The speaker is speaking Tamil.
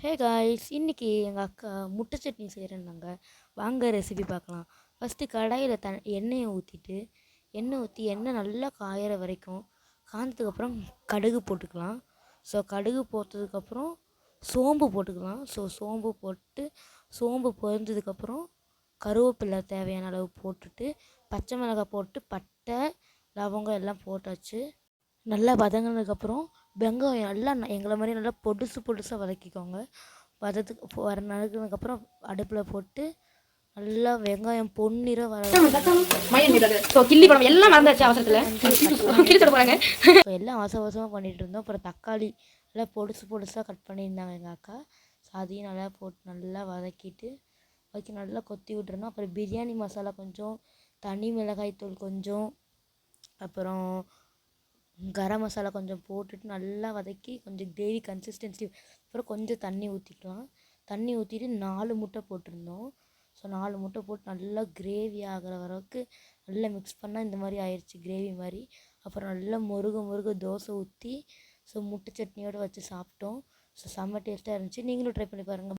ஹே காய்ஸ், இன்றைக்கி எங்கள் அக்கா முட்டை சட்னி செய்கிறேன்னாங்க. வாங்க ரெசிபி பார்க்கலாம். ஃபஸ்ட்டு கடாயில் எண்ணெயை ஊற்றிட்டு எண்ணெய் நல்லா காயிற வரைக்கும் காய்ஞ்சதுக்கப்புறம் கடுகு போட்டுக்கலாம். ஸோ கடுகு போட்டதுக்கப்புறம் சோம்பு போட்டுக்கலாம். ஸோ சோம்பு போட்டு சோம்பு பொரிஞ்சதுக்கப்புறம் கருவேப்பிலை தேவையான அளவு போட்டுட்டு பச்சை மிளகாய் போட்டு பட்டை லவங்கம் எல்லாம் போட்டாச்சு. நல்லா வதங்கினதுக்கப்புறம் வெங்காயம் நல்லா எங்களை மாதிரி நல்லா பொடுசாக வதக்கிக்கோங்க. வதங்கினதுக்கப்புறம் அடுப்பில் போட்டு நல்லா வெங்காயம் பொன்னிறம் கிள்ளி பழம் எல்லாம் மறந்தாச்சு அவசரத்தில் எல்லாம் அவசரமாக பண்ணிகிட்டு இருந்தோம். அப்புறம் தக்காளி நல்லா பொடுசாக கட் பண்ணியிருந்தாங்க எங்கள் அக்கா. ஸோ அதையும் நல்லா போட்டு நல்லா வதக்கி நல்லா கொத்தி விட்டுருந்தோம். அப்புறம் பிரியாணி மசாலா கொஞ்சம், தனி மிளகாய் தூள் கொஞ்சம், அப்புறம் கரம் மசாலா கொஞ்சம் போட்டுட்டு நல்லா வதக்கி கொஞ்சம் கிரேவி கன்சிஸ்டன்சி. அப்புறம் கொஞ்சம் தண்ணி ஊற்றிக்கலாம். தண்ணி ஊற்றிட்டு 4 முட்டை போட்டிருந்தோம். ஸோ 4 முட்டை போட்டு நல்லா கிரேவி ஆகிற வரைக்கும் நல்லா மிக்ஸ் பண்ணால் இந்த மாதிரி ஆயிடுச்சு, கிரேவி மாதிரி. அப்புறம் நல்லா முருக தோசை ஊற்றி ஸோ முட்டை சட்னியோடு வச்சு சாப்பிட்டோம். ஸோ செம்ம டேஸ்ட்டாக இருந்துச்சு. நீங்களும் ட்ரை பண்ணி பாருங்கள்.